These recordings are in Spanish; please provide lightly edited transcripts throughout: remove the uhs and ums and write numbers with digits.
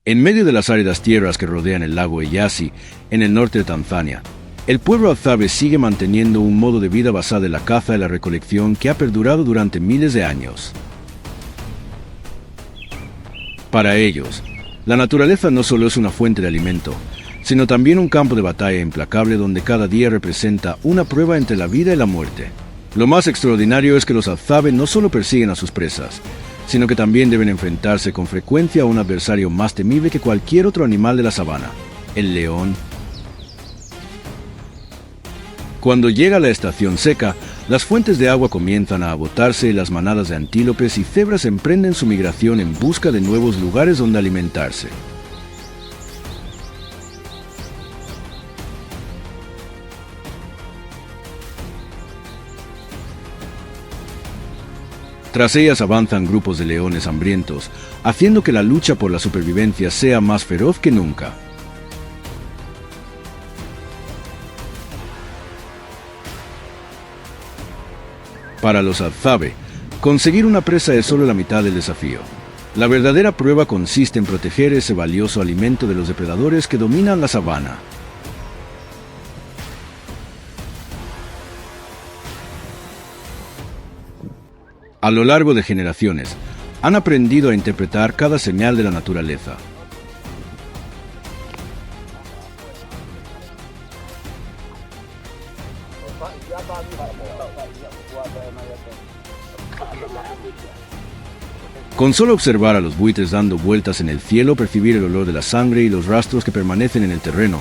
En medio de las áridas tierras que rodean el lago Eyasi, en el norte de Tanzania, el pueblo Hadzabe sigue manteniendo un modo de vida basado en la caza y la recolección que ha perdurado durante miles de años. Para ellos, la naturaleza no solo es una fuente de alimento, sino también un campo de batalla implacable donde cada día representa una prueba entre la vida y la muerte. Lo más extraordinario es que los Hadzabe no solo persiguen a sus presas, sino que también deben enfrentarse con frecuencia a un adversario más temible que cualquier otro animal de la sabana, el león. Cuando llega la estación seca, las fuentes de agua comienzan a agotarse y las manadas de antílopes y cebras emprenden su migración en busca de nuevos lugares donde alimentarse. Tras ellas avanzan grupos de leones hambrientos, haciendo que la lucha por la supervivencia sea más feroz que nunca. Para los Hadzabe, conseguir una presa es solo la mitad del desafío. La verdadera prueba consiste en proteger ese valioso alimento de los depredadores que dominan la sabana. A lo largo de generaciones, han aprendido a interpretar cada señal de la naturaleza. Con solo observar a los buitres dando vueltas en el cielo, percibir el olor de la sangre y los rastros que permanecen en el terreno,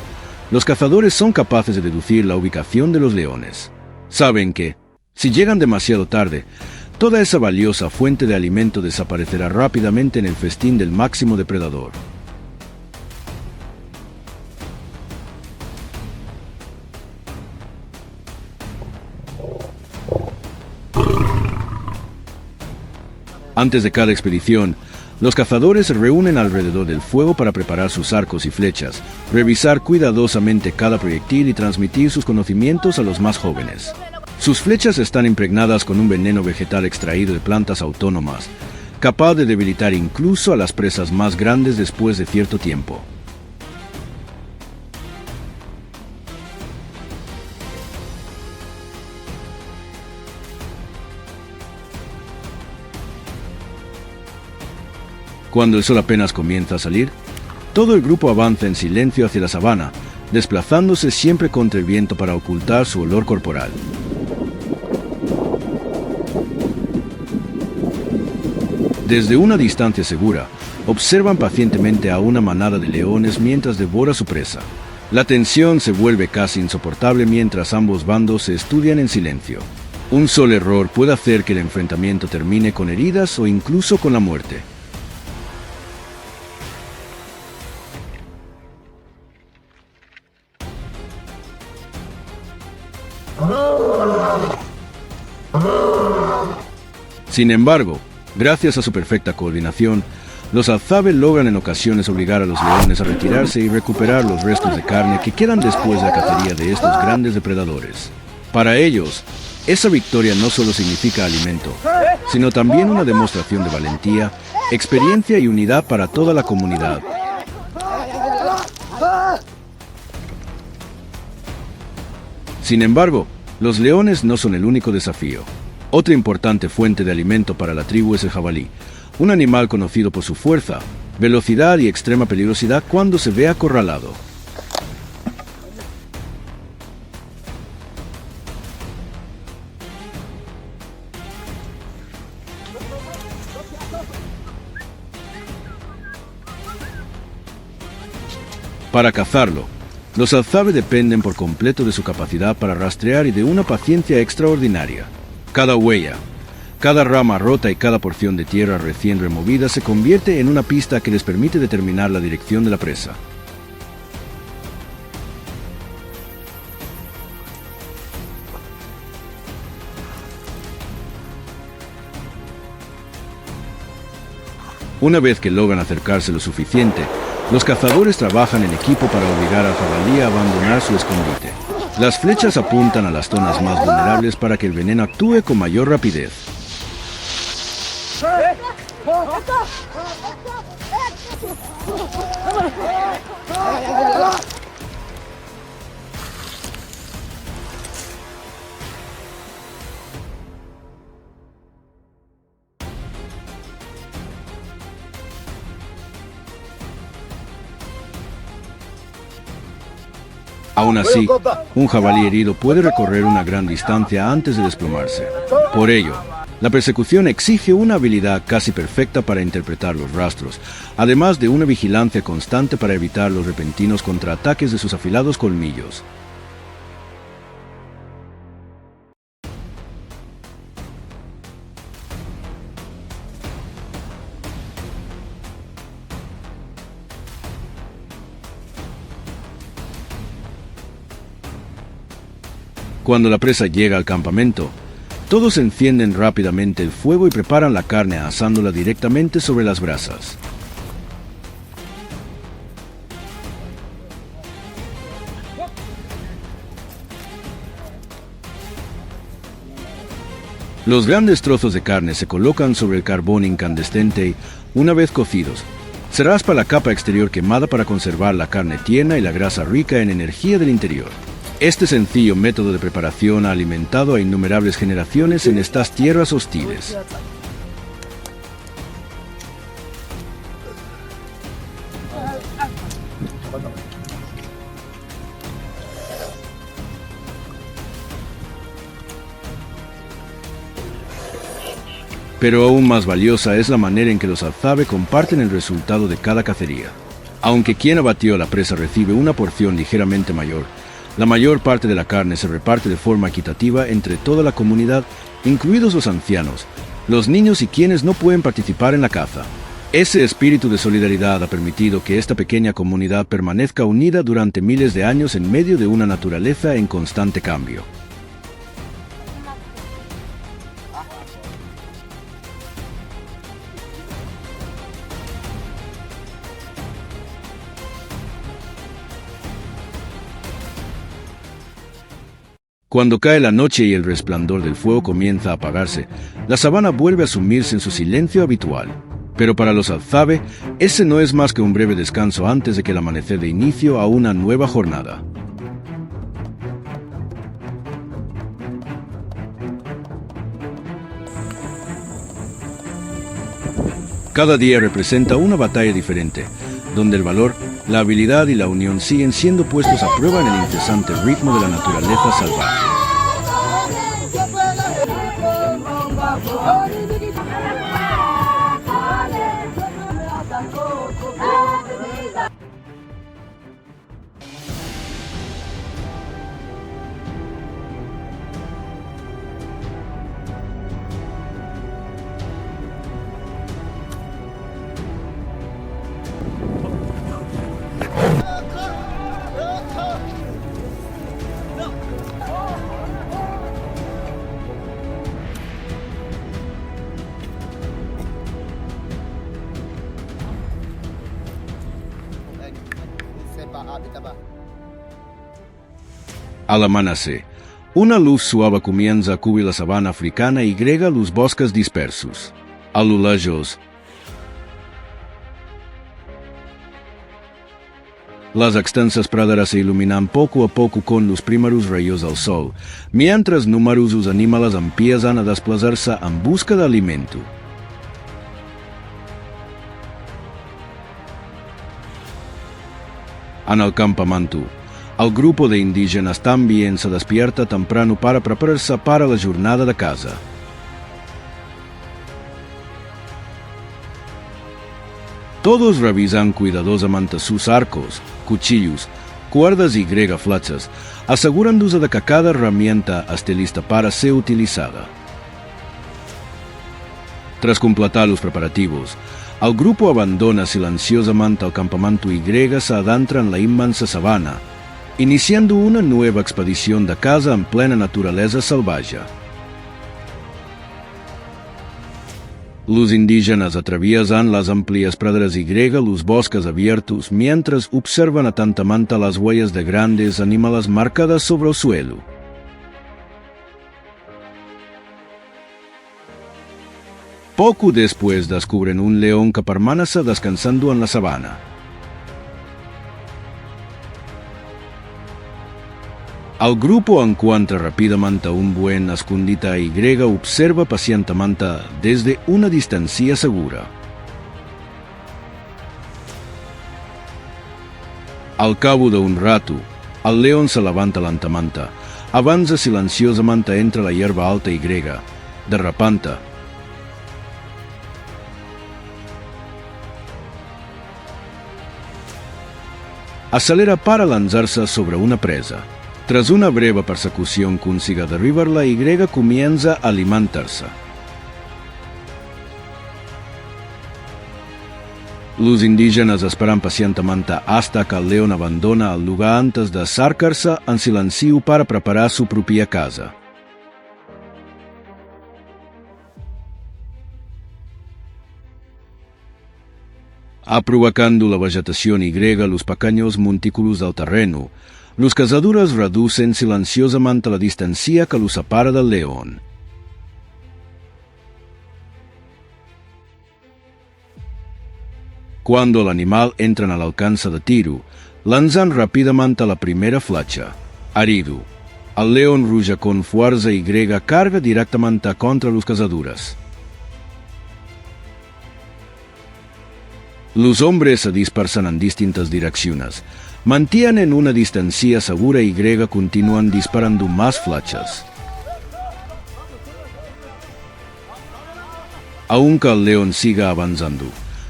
los cazadores son capaces de deducir la ubicación de los leones. Saben que, si llegan demasiado tarde, toda esa valiosa fuente de alimento desaparecerá rápidamente en el festín del máximo depredador. Antes de cada expedición, los cazadores se reúnen alrededor del fuego para preparar sus arcos y flechas, revisar cuidadosamente cada proyectil y transmitir sus conocimientos a los más jóvenes. Sus flechas están impregnadas con un veneno vegetal extraído de plantas autónomas, capaz de debilitar incluso a las presas más grandes después de cierto tiempo. Cuando el sol apenas comienza a salir, todo el grupo avanza en silencio hacia la sabana, desplazándose siempre contra el viento para ocultar su olor corporal. Desde una distancia segura, observan pacientemente a una manada de leones mientras devora su presa. La tensión se vuelve casi insoportable mientras ambos bandos se estudian en silencio. Un solo error puede hacer que el enfrentamiento termine con heridas o incluso con la muerte. Sin embargo, gracias a su perfecta coordinación, los Hadzabe logran en ocasiones obligar a los leones a retirarse y recuperar los restos de carne que quedan después de la cacería de estos grandes depredadores. Para ellos, esa victoria no solo significa alimento, sino también una demostración de valentía, experiencia y unidad para toda la comunidad. Sin embargo, los leones no son el único desafío. Otra importante fuente de alimento para la tribu es el jabalí, un animal conocido por su fuerza, velocidad y extrema peligrosidad cuando se ve acorralado. Para cazarlo, los Hadzabe dependen por completo de su capacidad para rastrear y de una paciencia extraordinaria. Cada huella, cada rama rota y cada porción de tierra recién removida se convierte en una pista que les permite determinar la dirección de la presa. Una vez que logran acercarse lo suficiente, los cazadores trabajan en equipo para obligar al jabalí a abandonar su escondite. Las flechas apuntan a las zonas más vulnerables para que el veneno actúe con mayor rapidez. Aún así, un jabalí herido puede recorrer una gran distancia antes de desplomarse. Por ello, la persecución exige una habilidad casi perfecta para interpretar los rastros, además de una vigilancia constante para evitar los repentinos contraataques de sus afilados colmillos. Cuando la presa llega al campamento, todos encienden rápidamente el fuego y preparan la carne asándola directamente sobre las brasas. Los grandes trozos de carne se colocan sobre el carbón incandescente y, una vez cocidos, se raspa la capa exterior quemada para conservar la carne tierna y la grasa rica en energía del interior. Este sencillo método de preparación ha alimentado a innumerables generaciones en estas tierras hostiles. Pero aún más valiosa es la manera en que los alzabe comparten el resultado de cada cacería. Aunque quien abatió la presa recibe una porción ligeramente mayor, la mayor parte de la carne se reparte de forma equitativa entre toda la comunidad, incluidos los ancianos, los niños y quienes no pueden participar en la caza. Ese espíritu de solidaridad ha permitido que esta pequeña comunidad permanezca unida durante miles de años en medio de una naturaleza en constante cambio. Cuando cae la noche y el resplandor del fuego comienza a apagarse, la sabana vuelve a sumirse en su silencio habitual. Pero para los alzabe, ese no es más que un breve descanso antes de que el amanecer dé inicio a una nueva jornada. Cada día representa una batalla diferente, donde el valor, la habilidad y la unión siguen siendo puestos a prueba en el incesante ritmo de la naturaleza salvaje. Al amanecer, una luz suave comienza a cubrir la sabana africana y agrega los bosques dispersos. A lo lejos, las extensas praderas se iluminan poco a poco con los primeros rayos del sol, mientras numerosos animales empiezan a desplazarse en busca de alimento. En el campamento, el grupo de indígenas también se despierta temprano para prepararse para la jornada de caza. Todos revisan cuidadosamente sus arcos, cuchillos, cuerdas y flechas, asegurándose de que cada herramienta esté lista para ser utilizada. Tras completar los preparativos, el grupo abandona silenciosamente el campamento y se adentra en la inmensa sabana, iniciando una nueva expedición de caza en plena naturaleza salvaje. Los indígenas atraviesan las amplias praderas y los bosques abiertos mientras observan atentamente las huellas de grandes animales marcadas sobre el suelo. Poco después descubren un león que permanece descansando en la sabana. El grupo encuentra rápidamente un buen escondite y observa pacientemente desde una distancia segura. Al cabo de un rato, el león se levanta lentamente, avanza silenciosamente entre la hierba alta y de repente, acelera para lanzarse sobre una presa. Tras una breve persecución consigue derribar la y comienza a alimentarse. Los indígenas esperan pacientemente hasta que el león abandona el lugar antes de acercarse en silencio para preparar su propia casa. Aprovechando la vegetación y los pequeños montículos del terreno, los cazadores reducen silenciosamente la distancia que los separa del león. Cuando el animal entra al alcance de tiro, lanzan rápidamente la primera flecha. Herido, el león ruge con fuerza y carga directamente contra los cazadores. Los hombres se dispersan en distintas direcciones, mantienen una distancia segura y continúan disparando más flechas. Aunque el león siga avanzando,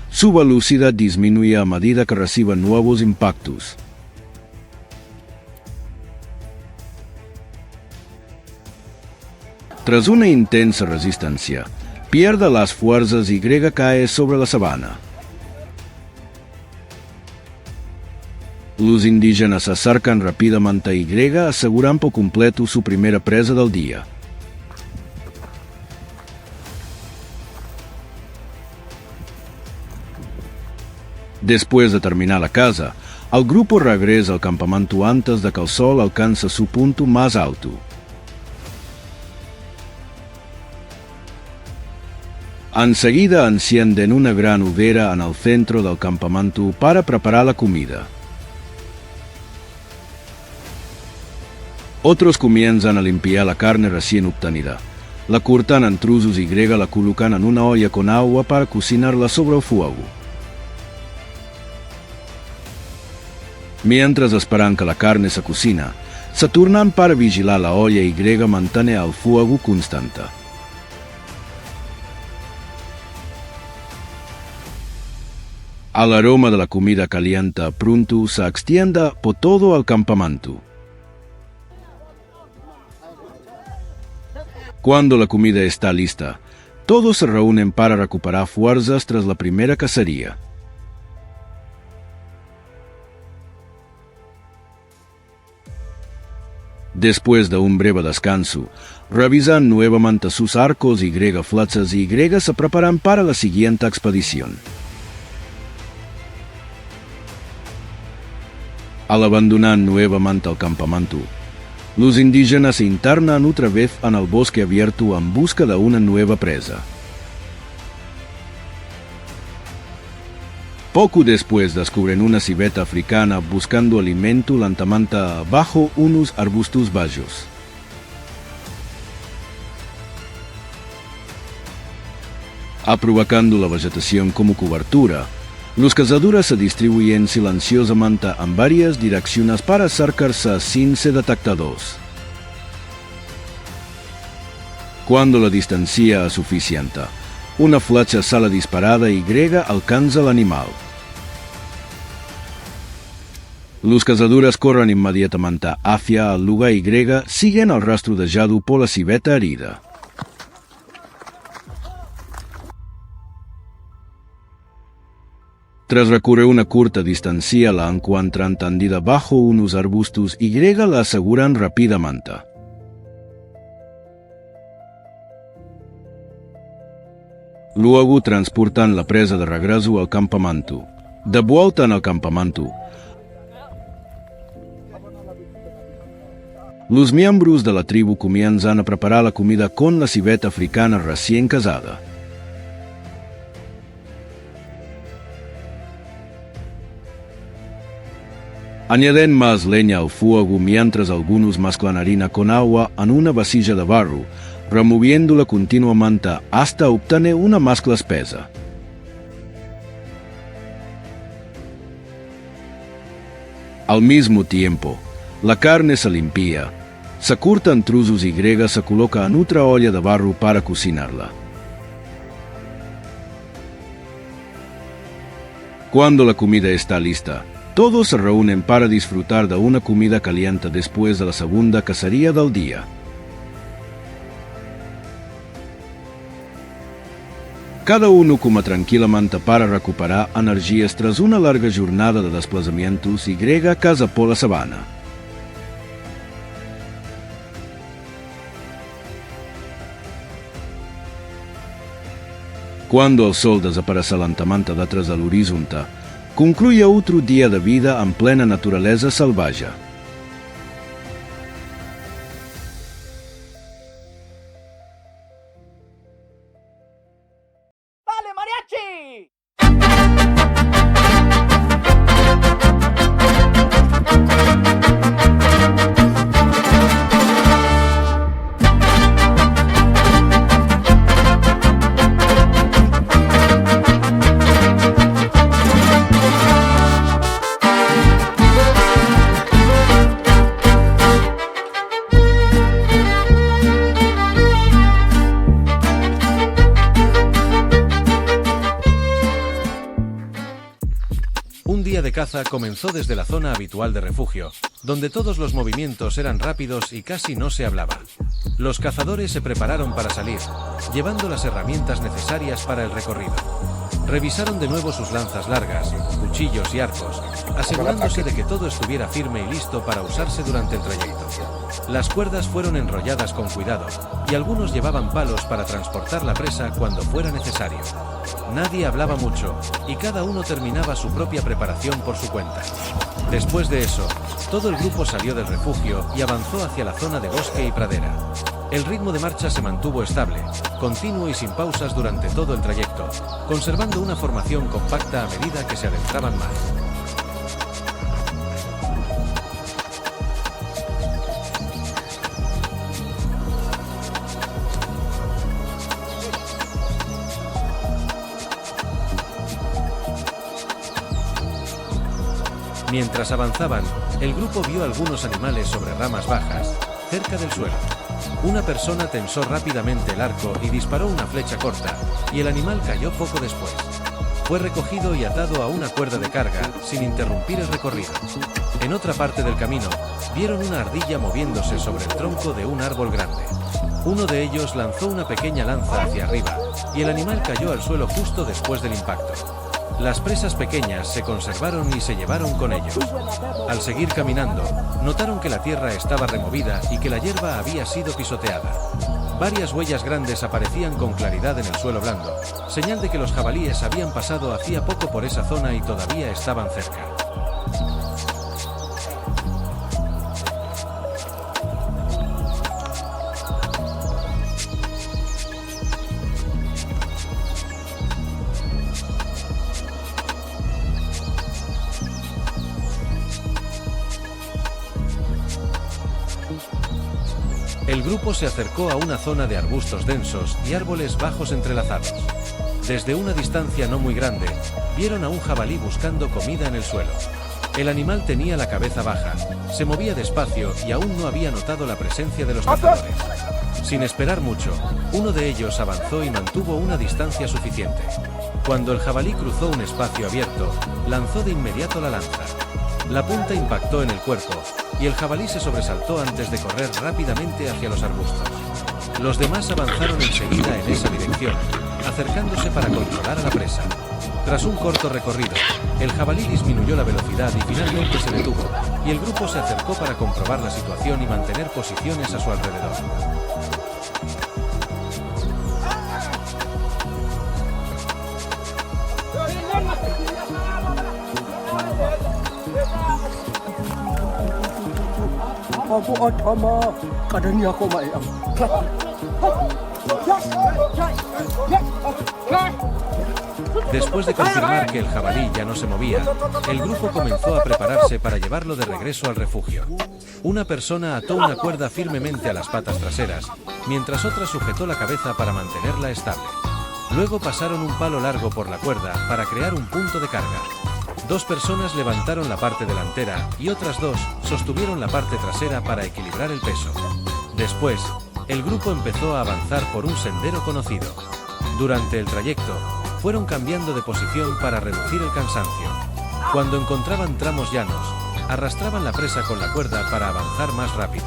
su velocidad disminuye a medida que recibe nuevos impactos. Tras una intensa resistencia, pierde las fuerzas y cae sobre la sabana. Los indígenas se acercan rápidamente y aseguran por completo su primera presa del día. Después de terminar la caza, el grupo regresa al campamento antes de que el sol alcance su punto más alto. Enseguida encienden una gran hoguera en el centro del campamento para preparar la comida. Otros comienzan a limpiar la carne recién obtenida. La cortan en trozos y la colocan en una olla con agua para cocinarla sobre el fuego. Mientras esperan que la carne se cocina, se turnan para vigilar la olla y mantiene el fuego constante. El aroma de la comida caliente pronto se extiende por todo el campamento. Cuando la comida está lista, todos se reúnen para recuperar fuerzas tras la primera cacería. Después de un breve descanso, revisan nuevamente sus arcos y flechas y se preparan para la siguiente expedición. Al abandonar nuevamente el campamento, los indígenas se internan otra vez en el bosque abierto en busca de una nueva presa. Poco después descubren una civeta africana buscando alimento lentamente bajo unos arbustos bajos. Aprovechando la vegetación como cobertura, los cazadores se distribuyen silenciosamente en varias direcciones para acercarse sin ser detectados. Cuando la distancia es suficiente, una flecha sale disparada y alcanza al animal. Los cazadores corren inmediatamente hacia el lugar y siguen el rastro dejado por la civeta herida. Tras recorrer una corta distancia, la encuentran tendida bajo unos arbustos y la aseguran rápidamente. Luego transportan la presa de regreso al campamento. De vuelta en el campamento, los miembros de la tribu comienzan a preparar la comida con la civeta africana recién casada. Añaden más leña al fuego mientras algunos mezclan harina con agua en una vasilla de barro, removiéndola continuamente hasta obtener una mezcla espesa. Al mismo tiempo, la carne se limpia, se corta en trozos y se coloca en otra olla de barro para cocinarla. Cuando la comida está lista, todos se reúnen para disfrutar de una comida caliente después de la segunda cacería del día. Cada uno come tranquilamente para recuperar energías tras una larga jornada de desplazamientos y casa por la sabana. Cuando el sol desaparece lentamente detrás del horizonte, concluye otro día de vida en plena naturaleza salvaje. ¡Dale, mariachi! Un día de caza comenzó desde la zona habitual de refugio, donde todos los movimientos eran rápidos y casi no se hablaba. Los cazadores se prepararon para salir, llevando las herramientas necesarias para el recorrido. Revisaron de nuevo sus lanzas largas, cuchillos y arcos, asegurándose de que todo estuviera firme y listo para usarse durante el trayecto. Las cuerdas fueron enrolladas con cuidado, y algunos llevaban palos para transportar la presa cuando fuera necesario. Nadie hablaba mucho, y cada uno terminaba su propia preparación por su cuenta. Después de eso, todo el grupo salió del refugio y avanzó hacia la zona de bosque y pradera. El ritmo de marcha se mantuvo estable, continuo y sin pausas durante todo el trayecto, conservando una formación compacta a medida que se adentraban más. Mientras avanzaban, el grupo vio algunos animales sobre ramas bajas, cerca del suelo. Una persona tensó rápidamente el arco y disparó una flecha corta, y el animal cayó poco después. Fue recogido y atado a una cuerda de carga, sin interrumpir el recorrido. En otra parte del camino, vieron una ardilla moviéndose sobre el tronco de un árbol grande. Uno de ellos lanzó una pequeña lanza hacia arriba, y el animal cayó al suelo justo después del impacto. Las presas pequeñas se conservaron y se llevaron con ellos. Al seguir caminando, notaron que la tierra estaba removida y que la hierba había sido pisoteada. Varias huellas grandes aparecían con claridad en el suelo blando, señal de que los jabalíes habían pasado hacía poco por esa zona y todavía estaban cerca. El grupo se acercó a una zona de arbustos densos y árboles bajos entrelazados. Desde una distancia no muy grande, vieron a un jabalí buscando comida en el suelo. El animal tenía la cabeza baja, se movía despacio y aún no había notado la presencia de los cazadores. Sin esperar mucho, uno de ellos avanzó y mantuvo una distancia suficiente. Cuando el jabalí cruzó un espacio abierto, lanzó de inmediato la lanza. La punta impactó en el cuerpo, y el jabalí se sobresaltó antes de correr rápidamente hacia los arbustos. Los demás avanzaron enseguida en esa dirección, acercándose para controlar a la presa. Tras un corto recorrido, el jabalí disminuyó la velocidad y finalmente se detuvo, y el grupo se acercó para comprobar la situación y mantener posiciones a su alrededor. Después de confirmar que el jabalí ya no se movía, el grupo comenzó a prepararse para llevarlo de regreso al refugio. Una persona ató una cuerda firmemente a las patas traseras, mientras otra sujetó la cabeza para mantenerla estable. Luego pasaron un palo largo por la cuerda para crear un punto de carga. 2 personas levantaron la parte delantera y otras 2 sostuvieron la parte trasera para equilibrar el peso. Después, el grupo empezó a avanzar por un sendero conocido. Durante el trayecto, fueron cambiando de posición para reducir el cansancio. Cuando encontraban tramos llanos, arrastraban la presa con la cuerda para avanzar más rápido.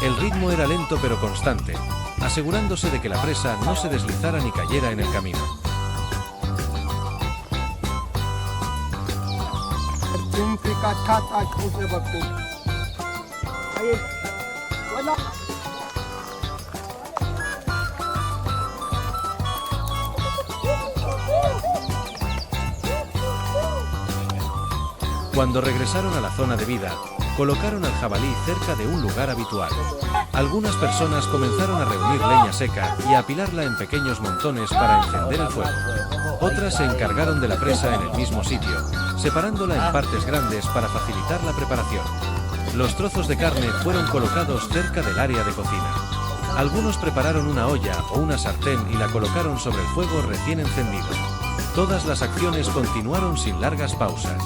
El ritmo era lento pero constante, asegurándose de que la presa no se deslizara ni cayera en el camino. Cuando regresaron a la zona de vida, colocaron al jabalí cerca de un lugar habitual. Algunas personas comenzaron a reunir leña seca y a apilarla en pequeños montones para encender el fuego. Otras se encargaron de la presa en el mismo sitio, separándola en partes grandes para facilitar la preparación. Los trozos de carne fueron colocados cerca del área de cocina. Algunos prepararon una olla o una sartén y la colocaron sobre el fuego recién encendido. Todas las acciones continuaron sin largas pausas.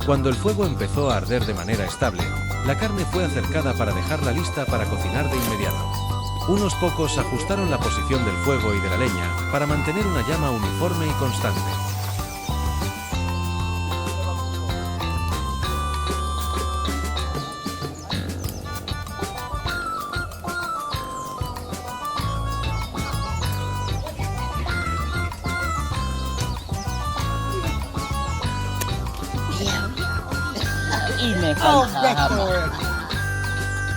Cuando el fuego empezó a arder de manera estable, la carne fue acercada para dejarla lista para cocinar de inmediato. Unos pocos ajustaron la posición del fuego y de la leña para mantener una llama uniforme y constante.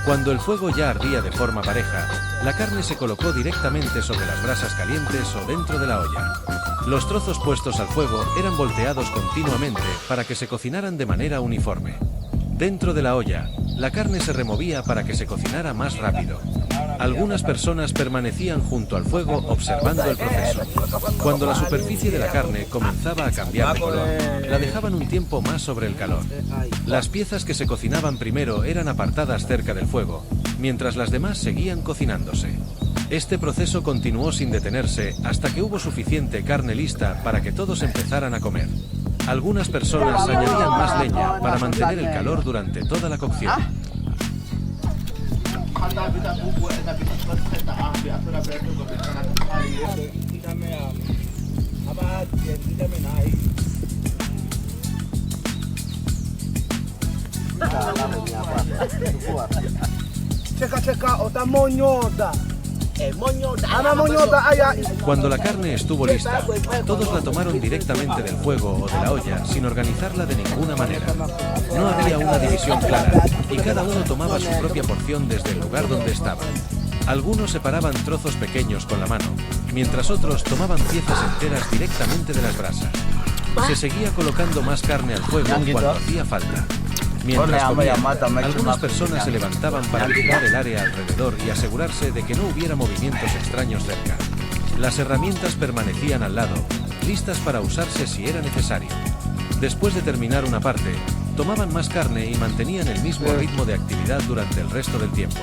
Cuando el fuego ya ardía de forma pareja, la carne se colocó directamente sobre las brasas calientes o dentro de la olla. Los trozos puestos al fuego eran volteados continuamente para que se cocinaran de manera uniforme. Dentro de la olla, la carne se removía para que se cocinara más rápido. Algunas personas permanecían junto al fuego observando el proceso. Cuando la superficie de la carne comenzaba a cambiar de color, la dejaban un tiempo más sobre el calor. Las piezas que se cocinaban primero eran apartadas cerca del fuego, mientras las demás seguían cocinándose. Este proceso continuó sin detenerse hasta que hubo suficiente carne lista para que todos empezaran a comer. Algunas personas añadían más leña para mantener el calor durante toda la cocción. Cuando la carne estuvo lista, todos la tomaron directamente del fuego o de la olla sin organizarla de ninguna manera. No había una división clara y cada uno tomaba su propia porción desde el lugar donde estaba. Algunos separaban trozos pequeños con la mano, mientras otros tomaban piezas enteras directamente de las brasas. Se seguía colocando más carne al fuego cuando hacía falta. Mientras comían, algunas personas se levantaban para vigilar el área alrededor y asegurarse de que no hubiera movimientos extraños cerca. Las herramientas permanecían al lado, listas para usarse si era necesario. Después de terminar una parte, tomaban más carne y mantenían el mismo ritmo de actividad durante el resto del tiempo.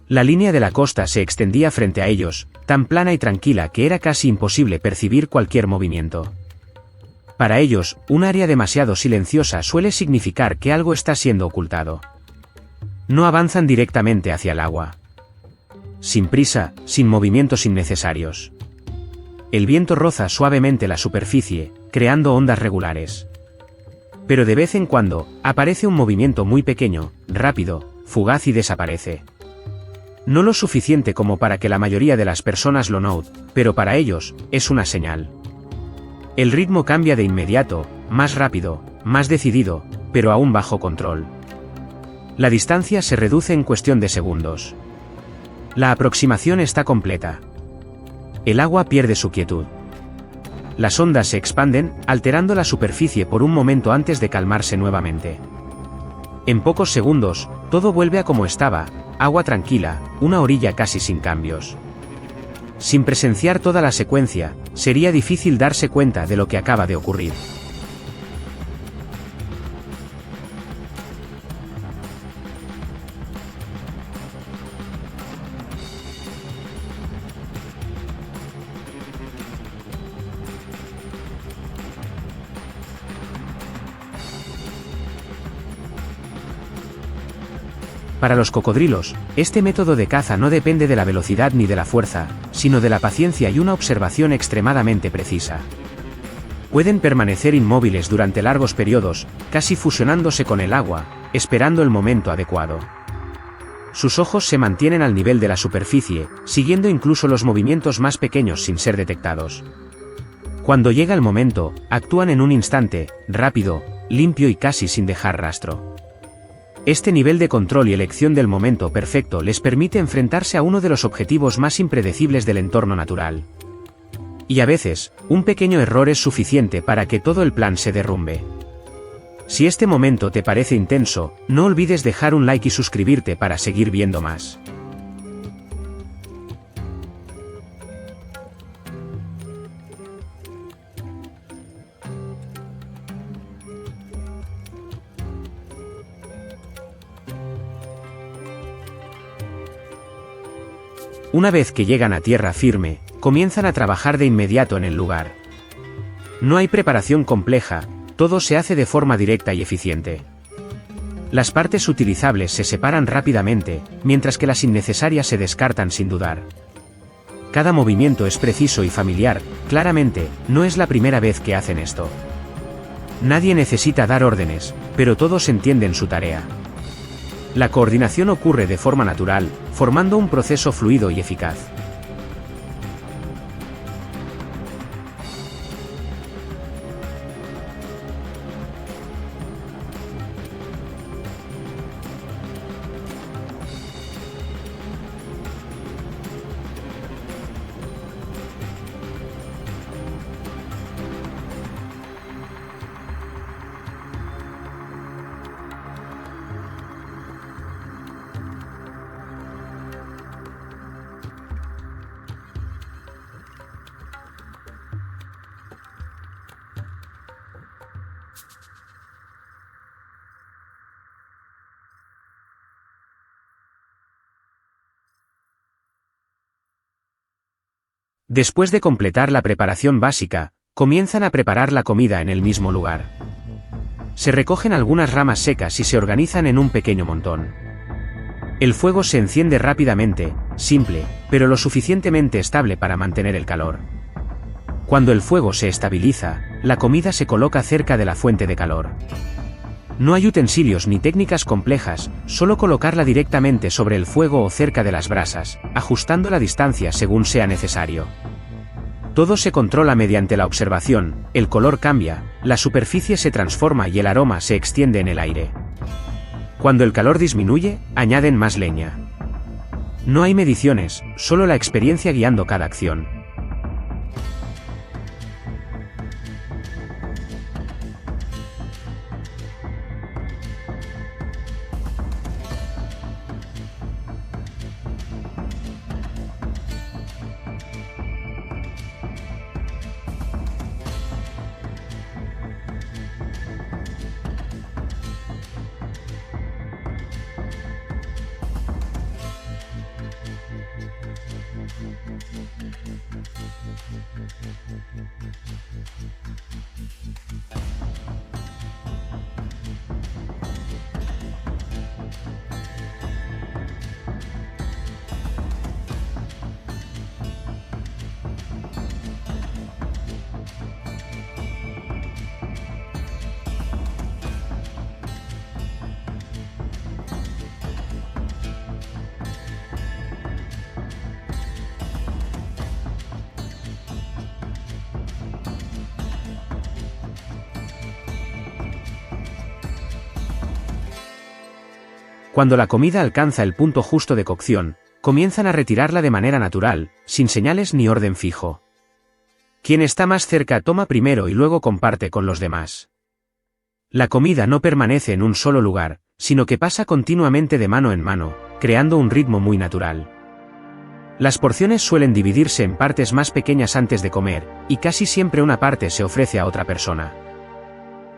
La línea de la costa se extendía frente a ellos, tan plana y tranquila que era casi imposible percibir cualquier movimiento. Para ellos, un área demasiado silenciosa suele significar que algo está siendo ocultado. No avanzan directamente hacia el agua. Sin prisa, sin movimientos innecesarios. El viento roza suavemente la superficie, creando ondas regulares. Pero de vez en cuando, aparece un movimiento muy pequeño, rápido, fugaz y desaparece. No lo suficiente como para que la mayoría de las personas lo note, pero para ellos, es una señal. El ritmo cambia de inmediato, más rápido, más decidido, pero aún bajo control. La distancia se reduce en cuestión de segundos. La aproximación está completa. El agua pierde su quietud. Las ondas se expanden, alterando la superficie por un momento antes de calmarse nuevamente. En pocos segundos, todo vuelve a como estaba, agua tranquila, una orilla casi sin cambios. Sin presenciar toda la secuencia, sería difícil darse cuenta de lo que acaba de ocurrir. Para los cocodrilos, este método de caza no depende de la velocidad ni de la fuerza, sino de la paciencia y una observación extremadamente precisa. Pueden permanecer inmóviles durante largos periodos, casi fusionándose con el agua, esperando el momento adecuado. Sus ojos se mantienen al nivel de la superficie, siguiendo incluso los movimientos más pequeños sin ser detectados. Cuando llega el momento, actúan en un instante, rápido, limpio y casi sin dejar rastro. Este nivel de control y elección del momento perfecto les permite enfrentarse a uno de los objetivos más impredecibles del entorno natural. Y a veces, un pequeño error es suficiente para que todo el plan se derrumbe. Si este momento te parece intenso, no olvides dejar un like y suscribirte para seguir viendo más. Una vez que llegan a tierra firme, comienzan a trabajar de inmediato en el lugar. No hay preparación compleja, todo se hace de forma directa y eficiente. Las partes utilizables se separan rápidamente, mientras que las innecesarias se descartan sin dudar. Cada movimiento es preciso y familiar, claramente, no es la primera vez que hacen esto. Nadie necesita dar órdenes, pero todos entienden su tarea. La coordinación ocurre de forma natural, formando un proceso fluido y eficaz. Después de completar la preparación básica, comienzan a preparar la comida en el mismo lugar. Se recogen algunas ramas secas y se organizan en un pequeño montón. El fuego se enciende rápidamente, simple, pero lo suficientemente estable para mantener el calor. Cuando el fuego se estabiliza, la comida se coloca cerca de la fuente de calor. No hay utensilios ni técnicas complejas, solo colocarla directamente sobre el fuego o cerca de las brasas, ajustando la distancia según sea necesario. Todo se controla mediante la observación, el color cambia, la superficie se transforma y el aroma se extiende en el aire. Cuando el calor disminuye, añaden más leña. No hay mediciones, solo la experiencia guiando cada acción. Cuando la comida alcanza el punto justo de cocción, comienzan a retirarla de manera natural, sin señales ni orden fijo. Quien está más cerca toma primero y luego comparte con los demás. La comida no permanece en un solo lugar, sino que pasa continuamente de mano en mano, creando un ritmo muy natural. Las porciones suelen dividirse en partes más pequeñas antes de comer, y casi siempre una parte se ofrece a otra persona.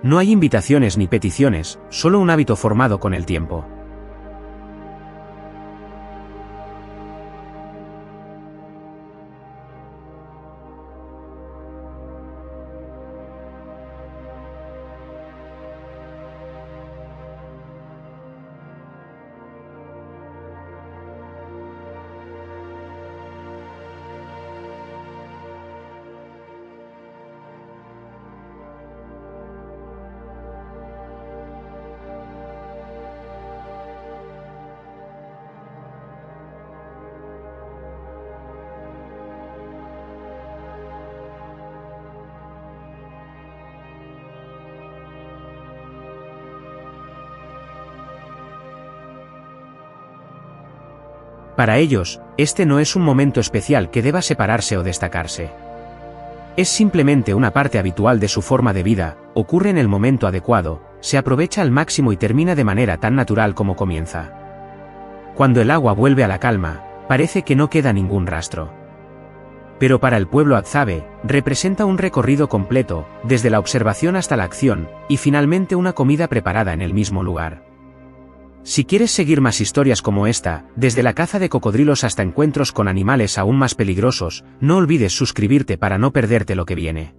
No hay invitaciones ni peticiones, solo un hábito formado con el tiempo. Para ellos, este no es un momento especial que deba separarse o destacarse. Es simplemente una parte habitual de su forma de vida, ocurre en el momento adecuado, se aprovecha al máximo y termina de manera tan natural como comienza. Cuando el agua vuelve a la calma, parece que no queda ningún rastro. Pero para el pueblo Hadzabe, representa un recorrido completo, desde la observación hasta la acción, y finalmente una comida preparada en el mismo lugar. Si quieres seguir más historias como esta, desde la caza de cocodrilos hasta encuentros con animales aún más peligrosos, no olvides suscribirte para no perderte lo que viene.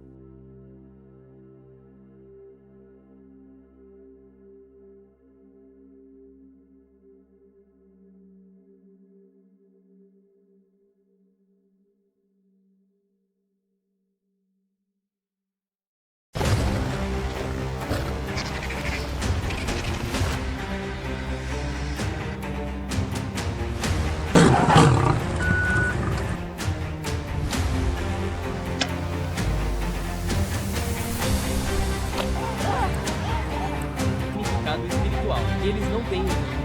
Significado espiritual. E eles não têm isso.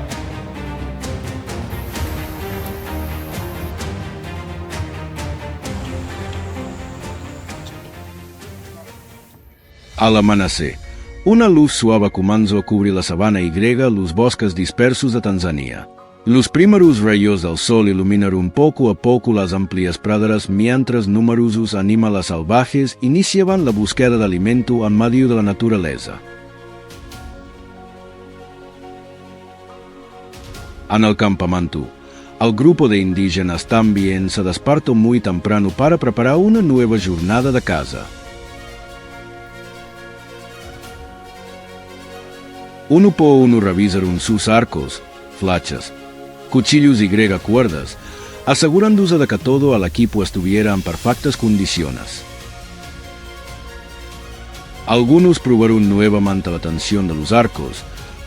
Al amanecer, una luz suave comenzó a cubrir la sabana y los bosques dispersos de Tanzania. Los primeros rayos del sol iluminaron poco a poco las amplias praderas mientras numerosos animales salvajes iniciaban la búsqueda de alimento en medio de la naturaleza. En el campamento, el grupo de indígenas también se despertó muy temprano para preparar una nueva jornada de caza. Uno por uno revisaron sus arcos, flechas, cuchillos y cuerdas, asegurándose de que todo el equipo estuviera en perfectas condiciones. Algunos probaron nuevamente la tensión de los arcos,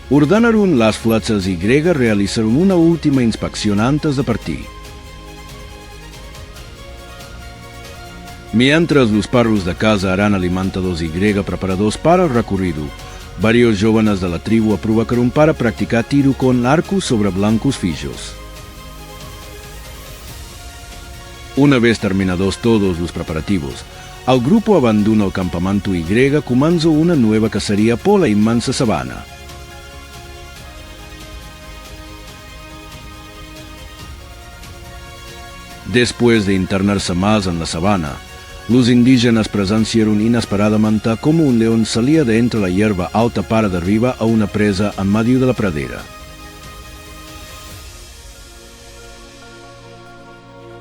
ordenaron las flechas y realizaron una última inspección antes de partir. Mientras los perros de caza eran alimentados y preparados para el recorrido, varios jóvenes de la tribu aprovecharon para practicar tiro con arcos sobre blancos fijos. Una vez terminados todos los preparativos, el grupo abandonó el campamento y comenzó una nueva cacería por la inmensa sabana. Después de internarse más en la sabana, los indígenas presenciaron inesperadamente cómo un león salía de entre la hierba alta para derribar a una presa en medio de la pradera.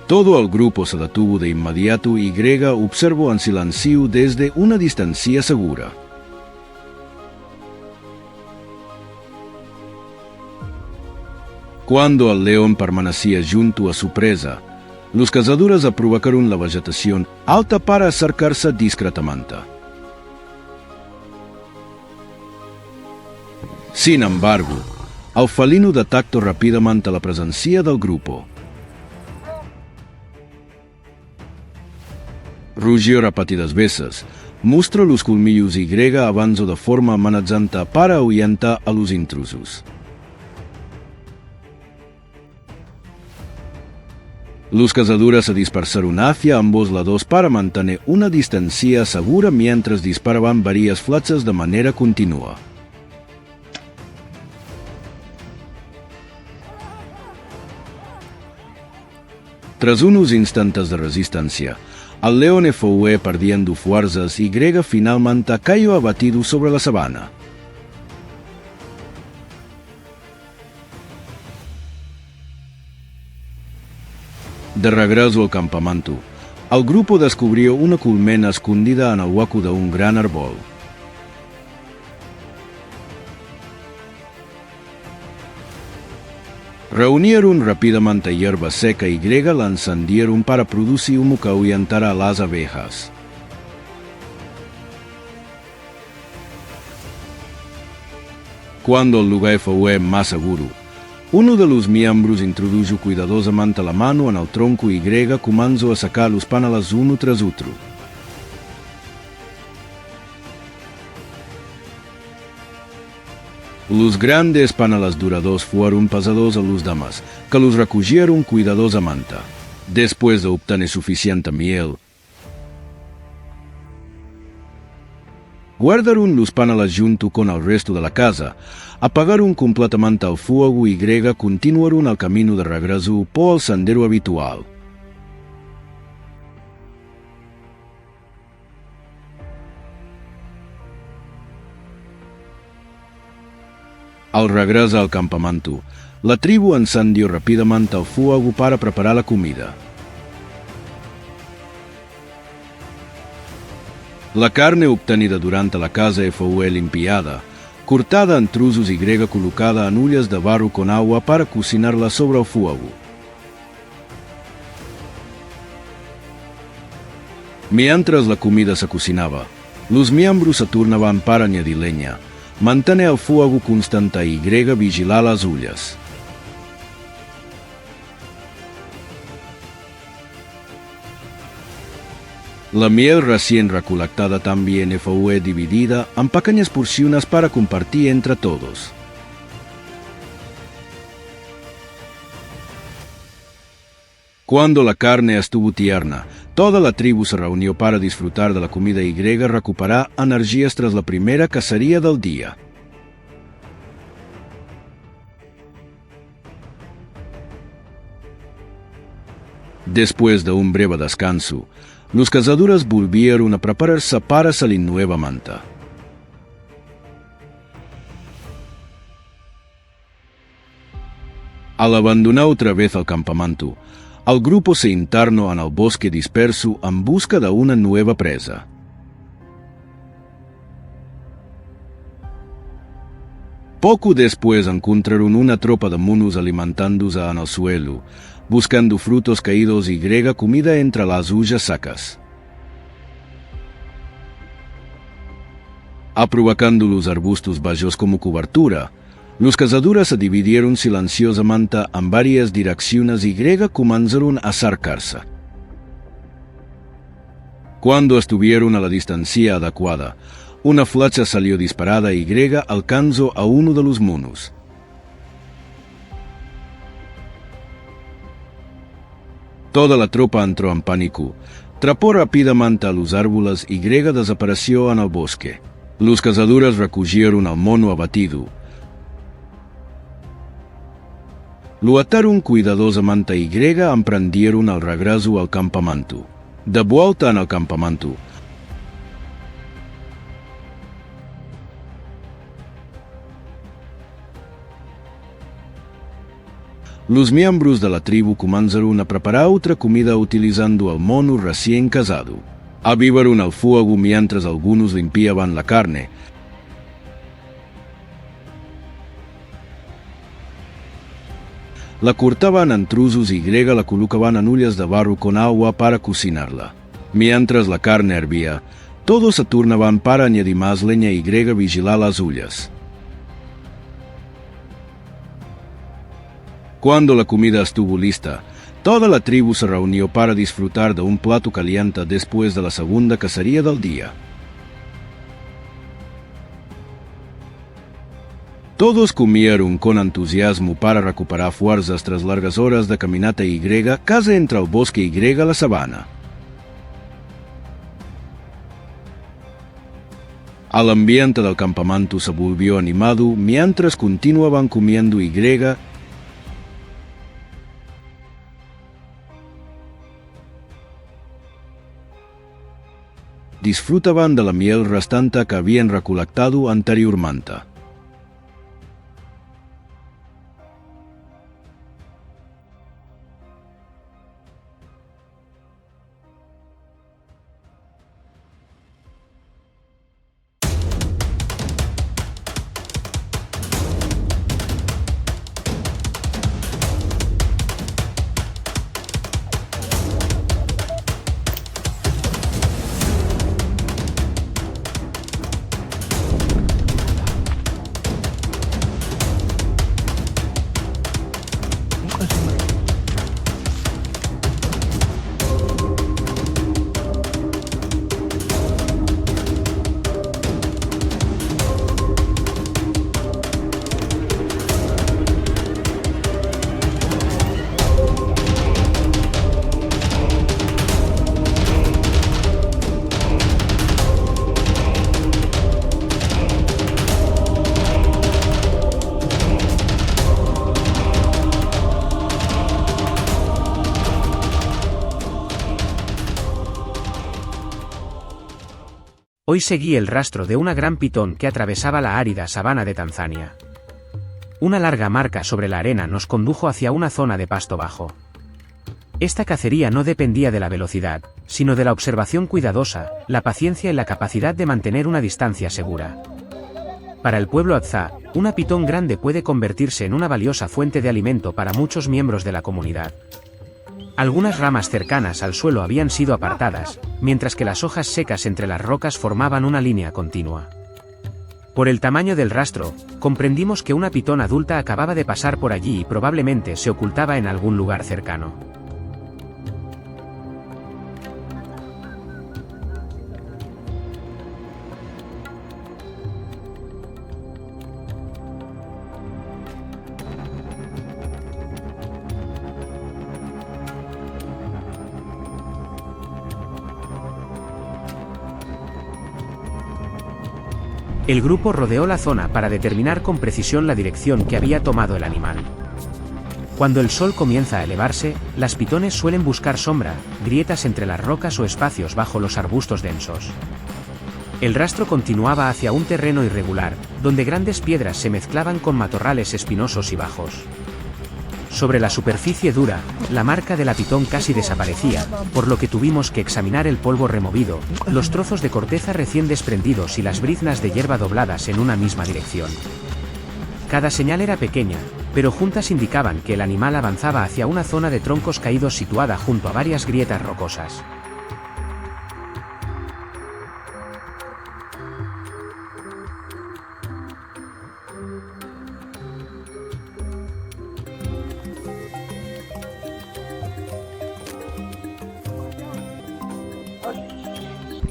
Todo el grupo se detuvo de inmediato y observó en silencio desde una distancia segura. Cuando el león permanecía junto a su presa, los cazadores aprovecharon la vegetación alta para acercarse discretamente. Sin embargo, el felino detectó rápidamente la presencia del grupo. Rugió repetidas veces, mostró los colmillos y avanzó de forma amenazante para ahuyentar a los intrusos. Los cazadores se dispersaron hacia ambos lados para mantener una distancia segura mientras disparaban varias flechas de manera continua. Tras unos instantes de resistencia, el león fue perdiendo fuerzas y Grega finalmente cayó abatido sobre la sabana. De regreso al campamento, el grupo descubrió una colmena escondida en el hueco de un gran árbol. Reunieron rápidamente hierba seca y Grega la encendieron para producir humo que ahuyentara a las abejas. Cuando el lugar fue más seguro, uno de los miembros introdujo cuidadosamente la mano en el tronco y Grega comenzó a sacar los paneles uno tras otro. Los grandes paneles dorados fueron pasados a los damas, que los recogieron cuidadosamente. Después de obtener suficiente miel, guardaron los paneles junto con el resto de la casa, apagaron completamente el fuego y Grega continuaron el camino de regreso por el sendero habitual. Al regresar al campamento, la tribu encendió rápidamente el fuego para preparar la comida. La carne obtenida durante la caza fue limpiada, cortada en trozos y Grega colocada en ollas de barro con agua para cocinarla sobre el fuego. Mientras la comida se cocinaba, los miembros se turnaban para añadir leña, mantener el fuego constante y Grega vigilar las ollas. La miel recién recolectada también fue dividida en pequeñas porciones para compartir entre todos. Cuando la carne estuvo tierna, toda la tribu se reunió para disfrutar de la comida y Grega recuperar energías tras la primera cacería del día. Después de un breve descanso, los cazadores volvieron a prepararse para salir nuevamente. Al abandonar otra vez el campamento, el grupo se internó en el bosque disperso en busca de una nueva presa. Poco después encontraron una tropa de monos alimentándose en el suelo, buscando frutos caídos y Grega comida entre las hojas secas. Aprovechando los arbustos bajos como cobertura, los cazadores se dividieron silenciosamente en varias direcciones y Grega comenzaron a acercarse. Cuando estuvieron a la distancia adecuada, una flecha salió disparada y Grega alcanzó a uno de los monos. Toda la tropa entró en pánico, trepó rápidamente a los árboles y Grega desapareció en el bosque. Los cazadores recogieron al mono abatido. Lo ataron cuidadosamente y Grega emprendieron el regreso al campamento. De vuelta en el campamento, los miembros de la tribu comenzaron a preparar otra comida utilizando el mono recién cazado. Avivaron el fuego mientras algunos limpiaban la carne. La cortaban en trozos y Grega la colocaban en ollas de barro con agua para cocinarla. Mientras la carne hervía, todos se turnaban para añadir más leña y Grega vigilar las ollas. Cuando la comida estuvo lista, toda la tribu se reunió para disfrutar de un plato caliente después de la segunda cacería del día. Todos comieron con entusiasmo para recuperar fuerzas tras largas horas de caminata Y, casi entre el bosque Y la sabana. El ambiente del campamento se volvió animado mientras continuaban comiendo Y. Disfrutaban de la miel restante que habían recolectado anteriormente. Hoy seguí el rastro de una gran pitón que atravesaba la árida sabana de Tanzania. Una larga marca sobre la arena nos condujo hacia una zona de pasto bajo. Esta cacería no dependía de la velocidad, sino de la observación cuidadosa, la paciencia y la capacidad de mantener una distancia segura. Para el pueblo Hadza, una pitón grande puede convertirse en una valiosa fuente de alimento para muchos miembros de la comunidad. Algunas ramas cercanas al suelo habían sido apartadas, mientras que las hojas secas entre las rocas formaban una línea continua. Por el tamaño del rastro, comprendimos que una pitón adulta acababa de pasar por allí y probablemente se ocultaba en algún lugar cercano. El grupo rodeó la zona para determinar con precisión la dirección que había tomado el animal. Cuando el sol comienza a elevarse, las pitones suelen buscar sombra, grietas entre las rocas o espacios bajo los arbustos densos. El rastro continuaba hacia un terreno irregular, donde grandes piedras se mezclaban con matorrales espinosos y bajos. Sobre la superficie dura, la marca de la pitón casi desaparecía, por lo que tuvimos que examinar el polvo removido, los trozos de corteza recién desprendidos y las briznas de hierba dobladas en una misma dirección. Cada señal era pequeña, pero juntas indicaban que el animal avanzaba hacia una zona de troncos caídos situada junto a varias grietas rocosas.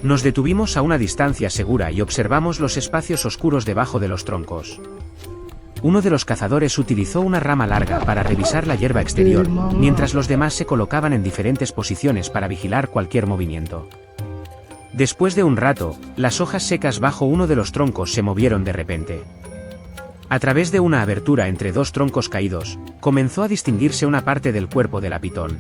Nos detuvimos a una distancia segura y observamos los espacios oscuros debajo de los troncos. Uno de los cazadores utilizó una rama larga para revisar la hierba exterior, mientras los demás se colocaban en diferentes posiciones para vigilar cualquier movimiento. Después de un rato, las hojas secas bajo uno de los troncos se movieron de repente. A través de una abertura entre dos troncos caídos, comenzó a distinguirse una parte del cuerpo de la pitón.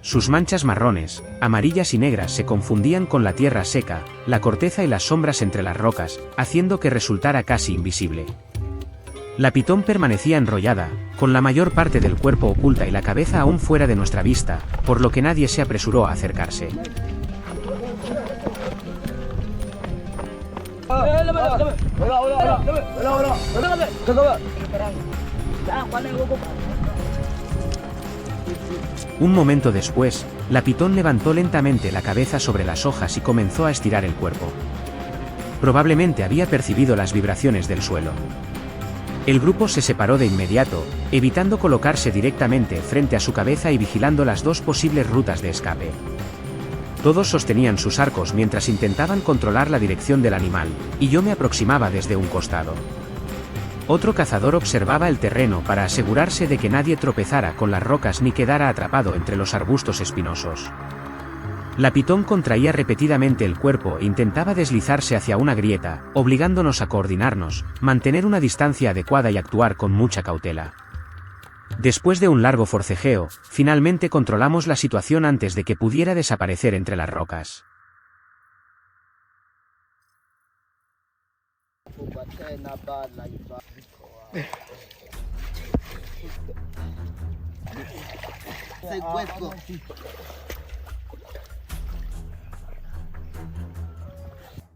Sus manchas marrones, amarillas y negras se confundían con la tierra seca, la corteza y las sombras entre las rocas, haciendo que resultara casi invisible. La pitón permanecía enrollada, con la mayor parte del cuerpo oculta y la cabeza aún fuera de nuestra vista, por lo que nadie se apresuró a acercarse. Un momento después, la pitón levantó lentamente la cabeza sobre las hojas y comenzó a estirar el cuerpo. Probablemente había percibido las vibraciones del suelo. El grupo se separó de inmediato, evitando colocarse directamente frente a su cabeza y vigilando las dos posibles rutas de escape. Todos sostenían sus arcos mientras intentaban controlar la dirección del animal, y yo me aproximaba desde un costado. Otro cazador observaba el terreno para asegurarse de que nadie tropezara con las rocas ni quedara atrapado entre los arbustos espinosos. La pitón contraía repetidamente el cuerpo e intentaba deslizarse hacia una grieta, obligándonos a coordinarnos, mantener una distancia adecuada y actuar con mucha cautela. Después de un largo forcejeo, finalmente controlamos la situación antes de que pudiera desaparecer entre las rocas.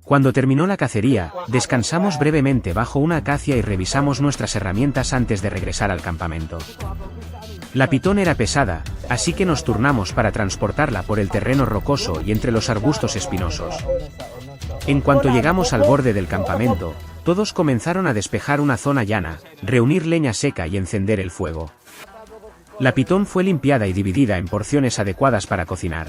Cuando terminó la cacería, descansamos brevemente bajo una acacia y revisamos nuestras herramientas antes de regresar al campamento. La pitón era pesada, así que nos turnamos para transportarla por el terreno rocoso y entre los arbustos espinosos. En cuanto llegamos al borde del campamento, todos comenzaron a despejar una zona llana, reunir leña seca y encender el fuego. La pitón fue limpiada y dividida en porciones adecuadas para cocinar.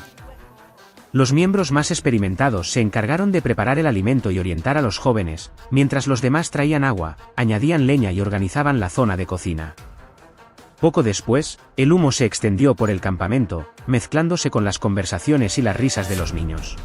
Los miembros más experimentados se encargaron de preparar el alimento y orientar a los jóvenes, mientras los demás traían agua, añadían leña y organizaban la zona de cocina. Poco después, el humo se extendió por el campamento, mezclándose con las conversaciones y las risas de los niños.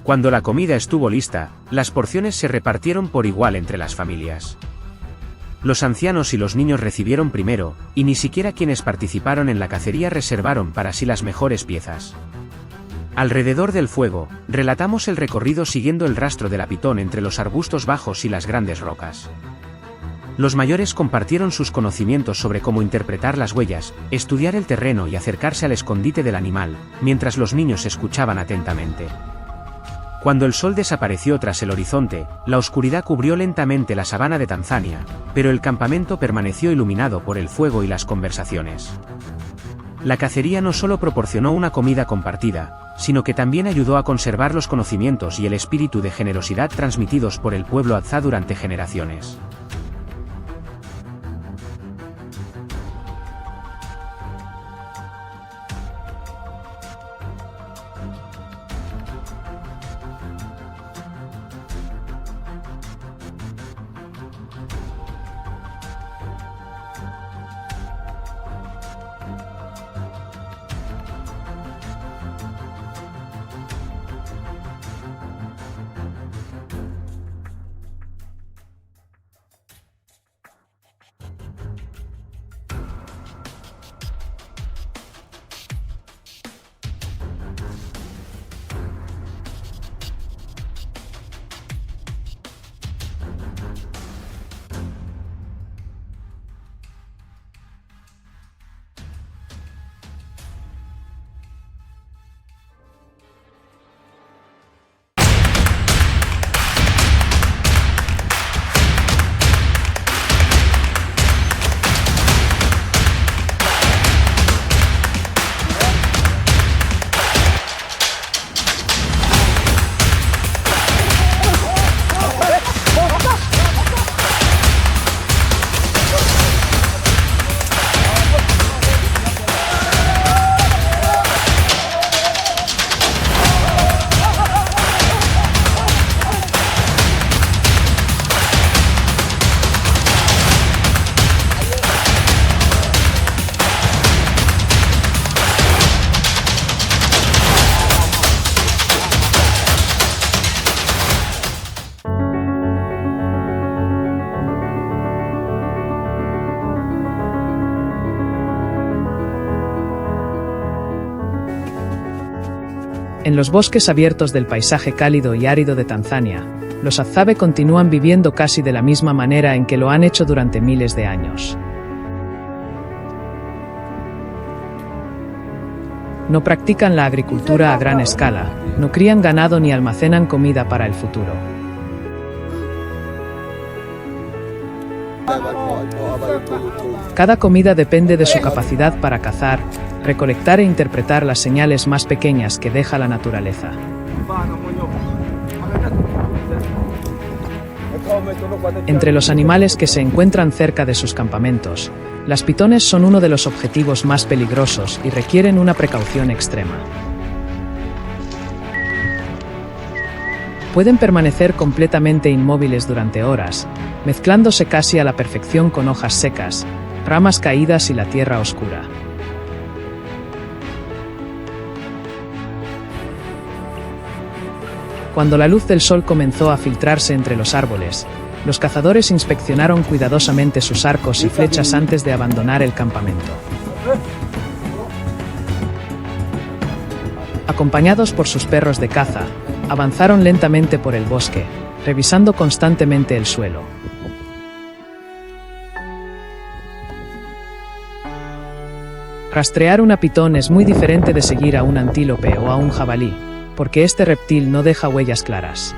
Cuando la comida estuvo lista, las porciones se repartieron por igual entre las familias. Los ancianos y los niños recibieron primero, y ni siquiera quienes participaron en la cacería reservaron para sí las mejores piezas. Alrededor del fuego, relatamos el recorrido siguiendo el rastro de la pitón entre los arbustos bajos y las grandes rocas. Los mayores compartieron sus conocimientos sobre cómo interpretar las huellas, estudiar el terreno y acercarse al escondite del animal, mientras los niños escuchaban atentamente. Cuando el sol desapareció tras el horizonte, la oscuridad cubrió lentamente la sabana de Tanzania, pero el campamento permaneció iluminado por el fuego y las conversaciones. La cacería no solo proporcionó una comida compartida, sino que también ayudó a conservar los conocimientos y el espíritu de generosidad transmitidos por el pueblo Hadza durante generaciones. En los bosques abiertos del paisaje cálido y árido de Tanzania, los Hadzabe continúan viviendo casi de la misma manera en que lo han hecho durante miles de años. No practican la agricultura a gran escala, no crían ganado ni almacenan comida para el futuro. Cada comida depende de su capacidad para cazar, recolectar e interpretar las señales más pequeñas que deja la naturaleza. Entre los animales que se encuentran cerca de sus campamentos, las pitones son uno de los objetivos más peligrosos y requieren una precaución extrema. Pueden permanecer completamente inmóviles durante horas, mezclándose casi a la perfección con hojas secas, ramas caídas y la tierra oscura. Cuando la luz del sol comenzó a filtrarse entre los árboles, los cazadores inspeccionaron cuidadosamente sus arcos y flechas antes de abandonar el campamento. Acompañados por sus perros de caza, avanzaron lentamente por el bosque, revisando constantemente el suelo. Rastrear una pitón es muy diferente de seguir a un antílope o a un jabalí, porque este reptil no deja huellas claras.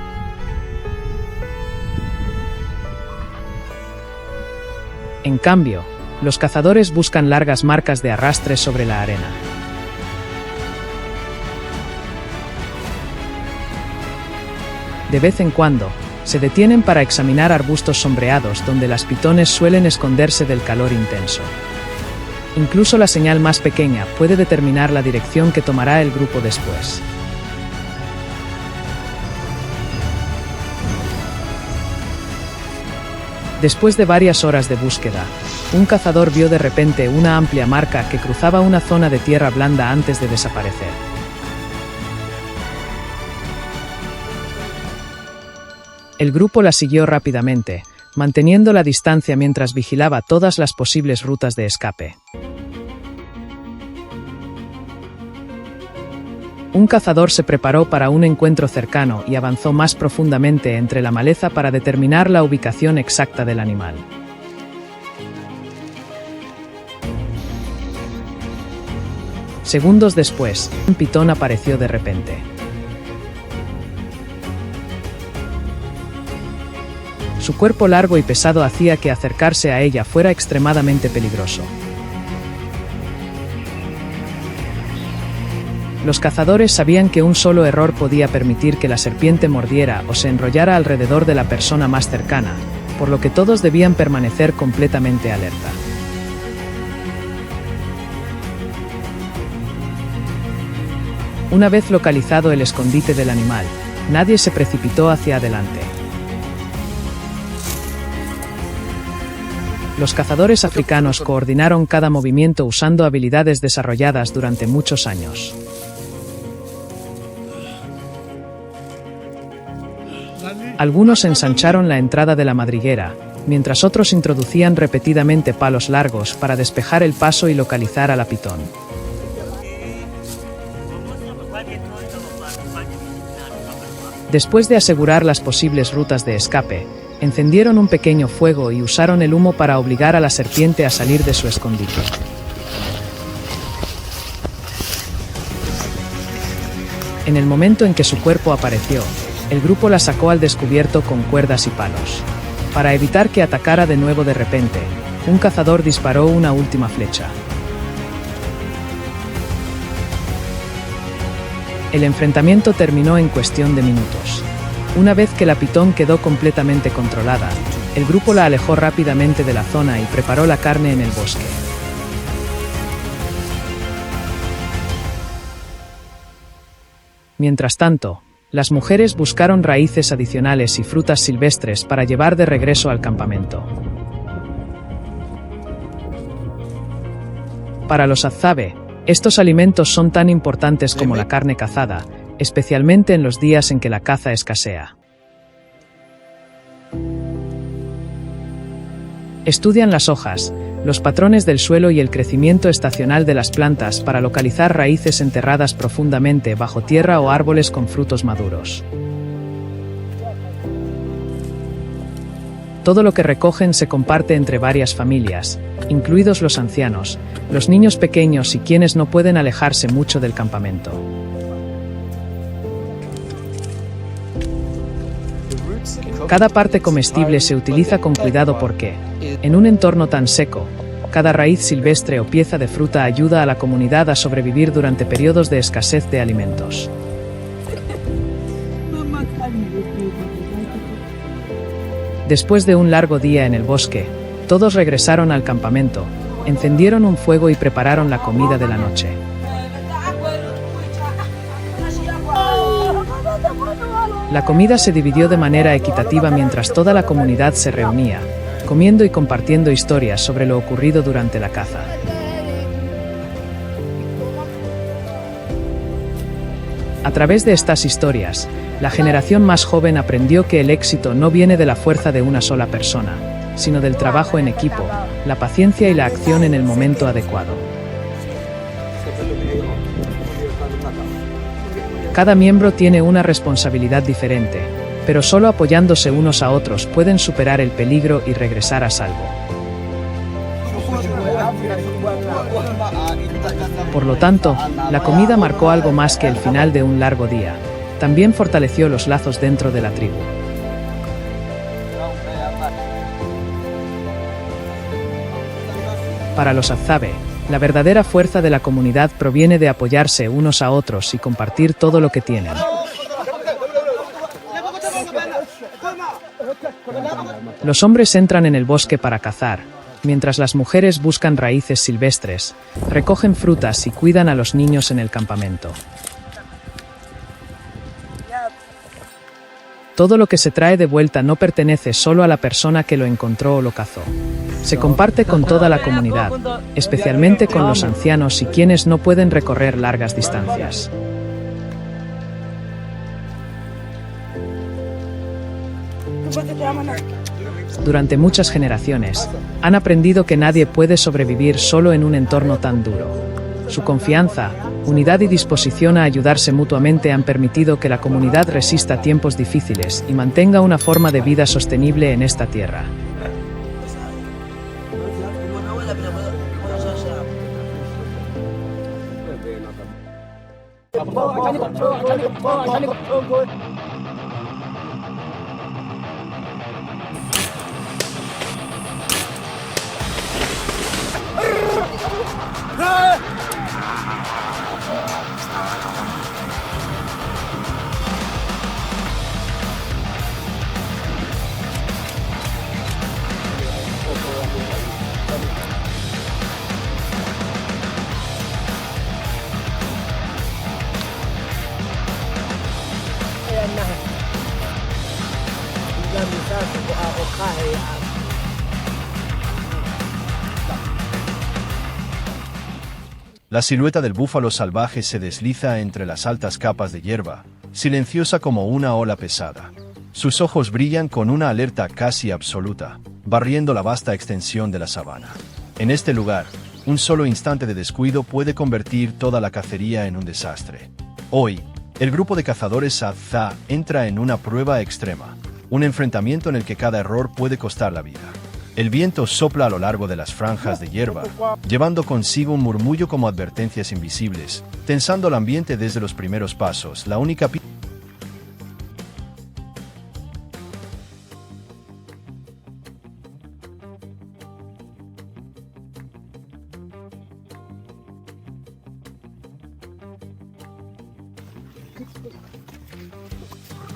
En cambio, los cazadores buscan largas marcas de arrastre sobre la arena. De vez en cuando, se detienen para examinar arbustos sombreados donde las pitones suelen esconderse del calor intenso. Incluso la señal más pequeña puede determinar la dirección que tomará el grupo después. Después de varias horas de búsqueda, un cazador vio de repente una amplia marca que cruzaba una zona de tierra blanda antes de desaparecer. El grupo la siguió rápidamente, manteniendo la distancia mientras vigilaba todas las posibles rutas de escape. Un cazador se preparó para un encuentro cercano y avanzó más profundamente entre la maleza para determinar la ubicación exacta del animal. Segundos después, un pitón apareció de repente. Su cuerpo largo y pesado hacía que acercarse a ella fuera extremadamente peligroso. Los cazadores sabían que un solo error podía permitir que la serpiente mordiera o se enrollara alrededor de la persona más cercana, por lo que todos debían permanecer completamente alerta. Una vez localizado el escondite del animal, nadie se precipitó hacia adelante. Los cazadores africanos coordinaron cada movimiento usando habilidades desarrolladas durante muchos años. Algunos ensancharon la entrada de la madriguera, mientras otros introducían repetidamente palos largos para despejar el paso y localizar a la pitón. Después de asegurar las posibles rutas de escape, encendieron un pequeño fuego y usaron el humo para obligar a la serpiente a salir de su escondite. En el momento en que su cuerpo apareció, el grupo la sacó al descubierto con cuerdas y palos. Para evitar que atacara de nuevo de repente, un cazador disparó una última flecha. El enfrentamiento terminó en cuestión de minutos. Una vez que la pitón quedó completamente controlada, el grupo la alejó rápidamente de la zona y preparó la carne en el bosque. Mientras tanto, las mujeres buscaron raíces adicionales y frutas silvestres para llevar de regreso al campamento. Para los Hadzabe, estos alimentos son tan importantes como la carne cazada, especialmente en los días en que la caza escasea. Estudian las hojas, los patrones del suelo y el crecimiento estacional de las plantas para localizar raíces enterradas profundamente bajo tierra o árboles con frutos maduros. Todo lo que recogen se comparte entre varias familias, incluidos los ancianos, los niños pequeños y quienes no pueden alejarse mucho del campamento. Cada parte comestible se utiliza con cuidado porque, en un entorno tan seco, Cada raíz silvestre o pieza de fruta ayuda a la comunidad a sobrevivir durante periodos de escasez de alimentos. Después de un largo día en el bosque, todos regresaron al campamento, encendieron un fuego y prepararon la comida de la noche. La comida se dividió de manera equitativa mientras toda la comunidad se reunía, comiendo y compartiendo historias sobre lo ocurrido durante la caza. A través de estas historias, la generación más joven aprendió que el éxito no viene de la fuerza de una sola persona, sino del trabajo en equipo, la paciencia y la acción en el momento adecuado. Cada miembro tiene una responsabilidad diferente, pero solo apoyándose unos a otros pueden superar el peligro y regresar a salvo. Por lo tanto, la comida marcó algo más que el final de un largo día. También fortaleció los lazos dentro de la tribu. Para los Azabe, la verdadera fuerza de la comunidad proviene de apoyarse unos a otros y compartir todo lo que tienen. Los hombres entran en el bosque para cazar, mientras las mujeres buscan raíces silvestres, recogen frutas y cuidan a los niños en el campamento. Todo lo que se trae de vuelta no pertenece solo a la persona que lo encontró o lo cazó. Se comparte con toda la comunidad, especialmente con los ancianos y quienes no pueden recorrer largas distancias. Durante muchas generaciones, han aprendido que nadie puede sobrevivir solo en un entorno tan duro. Su confianza, unidad y disposición a ayudarse mutuamente han permitido que la comunidad resista tiempos difíciles y mantenga una forma de vida sostenible en esta tierra. La silueta del búfalo salvaje se desliza entre las altas capas de hierba, silenciosa como una ola pesada. Sus ojos brillan con una alerta casi absoluta, barriendo la vasta extensión de la sabana. En este lugar, un solo instante de descuido puede convertir toda la cacería en un desastre. Hoy, el grupo de cazadores Azza entra en una prueba extrema, un enfrentamiento en el que cada error puede costar la vida. El viento sopla a lo largo de las franjas de hierba, llevando consigo un murmullo como advertencias invisibles, tensando el ambiente desde los primeros pasos. La única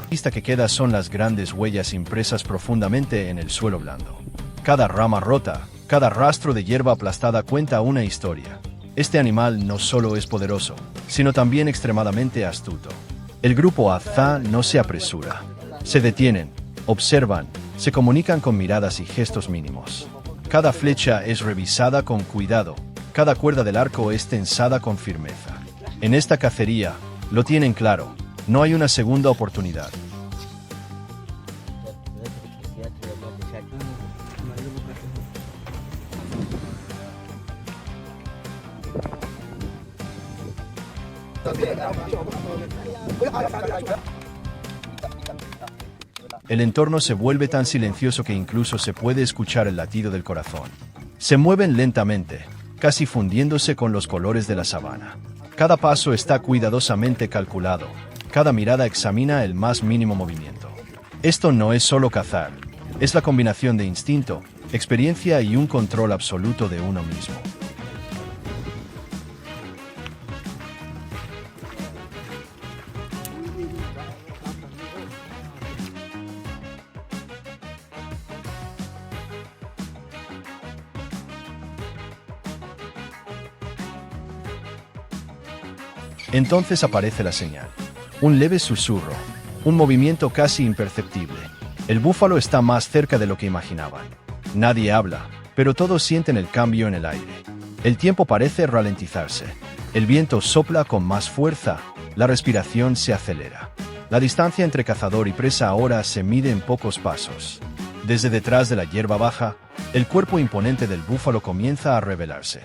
pista que queda son las grandes huellas impresas profundamente en el suelo blando. Cada rama rota, cada rastro de hierba aplastada cuenta una historia. Este animal no solo es poderoso, sino también extremadamente astuto. El grupo Azza no se apresura. Se detienen, observan, se comunican con miradas y gestos mínimos. Cada flecha es revisada con cuidado, cada cuerda del arco es tensada con firmeza. En esta cacería, lo tienen claro, no hay una segunda oportunidad. El entorno se vuelve tan silencioso que incluso se puede escuchar el latido del corazón. Se mueven lentamente, casi fundiéndose con los colores de la sabana. Cada paso está cuidadosamente calculado, cada mirada examina el más mínimo movimiento. Esto no es solo cazar, es la combinación de instinto, experiencia y un control absoluto de uno mismo. Entonces aparece la señal. Un leve susurro, un movimiento casi imperceptible. El búfalo está más cerca de lo que imaginaban. Nadie habla, pero todos sienten el cambio en el aire. El tiempo parece ralentizarse. El viento sopla con más fuerza, la respiración se acelera. La distancia entre cazador y presa ahora se mide en pocos pasos. Desde detrás de la hierba baja, el cuerpo imponente del búfalo comienza a revelarse.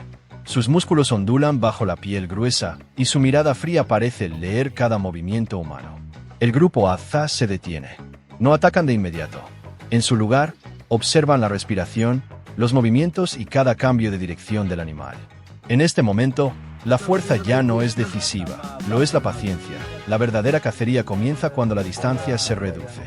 Sus músculos ondulan bajo la piel gruesa y su mirada fría parece leer cada movimiento humano. El grupo Azza se detiene. No atacan de inmediato. En su lugar, observan la respiración, los movimientos y cada cambio de dirección del animal. En este momento, la fuerza ya no es decisiva, lo es la paciencia. La verdadera cacería comienza cuando la distancia se reduce.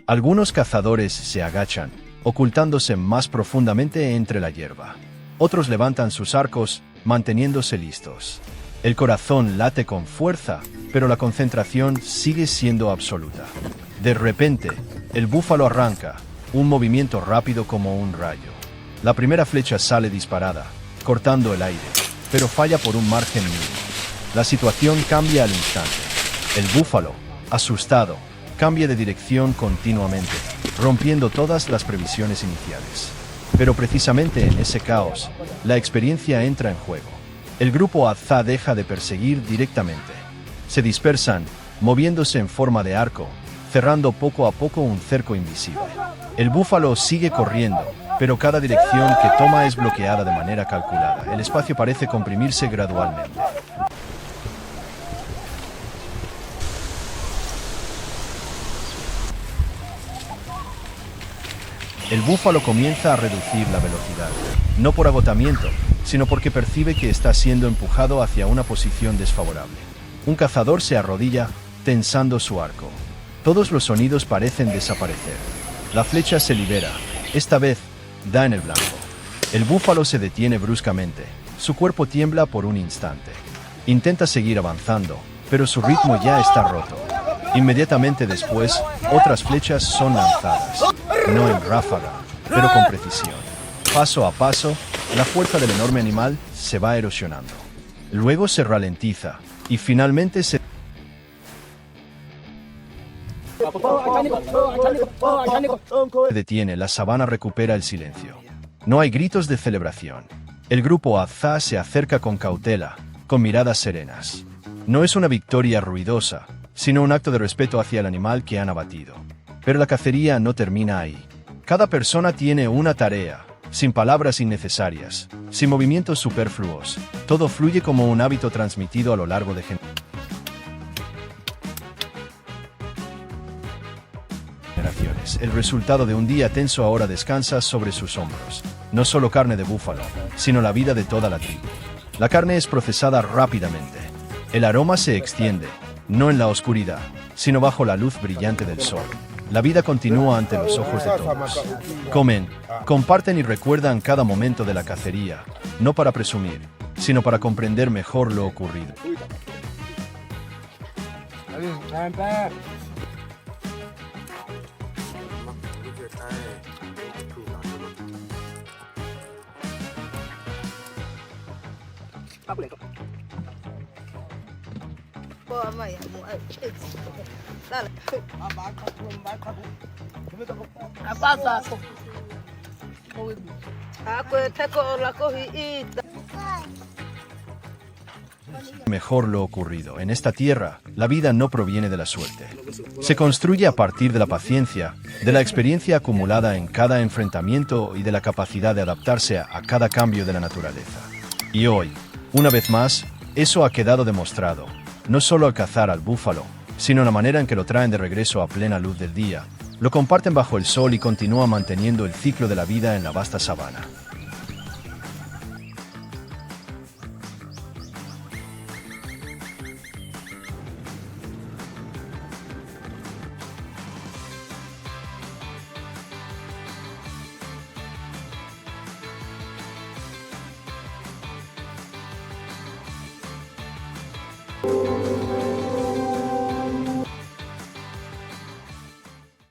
Algunos cazadores se agachan, ocultándose más profundamente entre la hierba. Otros levantan sus arcos, manteniéndose listos. El corazón late con fuerza, pero la concentración sigue siendo absoluta. De repente, el búfalo arranca, un movimiento rápido como un rayo. La primera flecha sale disparada, cortando el aire, pero falla por un margen mínimo. La situación cambia al instante. El búfalo, asustado, cambia de dirección continuamente, rompiendo todas las previsiones iniciales. Pero precisamente en ese caos, la experiencia entra en juego. El grupo Azza deja de perseguir directamente. Se dispersan, moviéndose en forma de arco, cerrando poco a poco un cerco invisible. El búfalo sigue corriendo, pero cada dirección que toma es bloqueada de manera calculada. El espacio parece comprimirse gradualmente. El búfalo comienza a reducir la velocidad, no por agotamiento, sino porque percibe que está siendo empujado hacia una posición desfavorable. Un cazador se arrodilla, tensando su arco. Todos los sonidos parecen desaparecer. La flecha se libera. Esta vez, da en el blanco. El búfalo se detiene bruscamente. Su cuerpo tiembla por un instante. Intenta seguir avanzando, pero su ritmo ya está roto. Inmediatamente después, otras flechas son lanzadas. No en ráfaga, pero con precisión. Paso a paso, la fuerza del enorme animal se va erosionando. Luego se ralentiza, y finalmente se detiene. La sabana recupera el silencio. No hay gritos de celebración. El grupo Azza se acerca con cautela, con miradas serenas. No es una victoria ruidosa, sino un acto de respeto hacia el animal que han abatido. Pero la cacería no termina ahí. Cada persona tiene una tarea, sin palabras innecesarias, sin movimientos superfluos. Todo fluye como un hábito transmitido a lo largo de generaciones. El resultado de un día tenso ahora descansa sobre sus hombros. No solo carne de búfalo, sino la vida de toda la tribu. La carne es procesada rápidamente. El aroma se extiende, no en la oscuridad, sino bajo la luz brillante del sol. La vida continúa ante los ojos de todos. Comen, comparten y recuerdan cada momento de la cacería, no para presumir, sino para comprender mejor lo ocurrido. Mejor lo ocurrido. En esta tierra, la vida no proviene de la suerte. Se construye a partir de la paciencia, de la experiencia acumulada en cada enfrentamiento y de la capacidad de adaptarse a cada cambio de la naturaleza. Y hoy, una vez más, eso ha quedado demostrado, no solo al cazar al búfalo, sino en la manera en que lo traen de regreso a plena luz del día, lo comparten bajo el sol y continúan manteniendo el ciclo de la vida en la vasta sabana.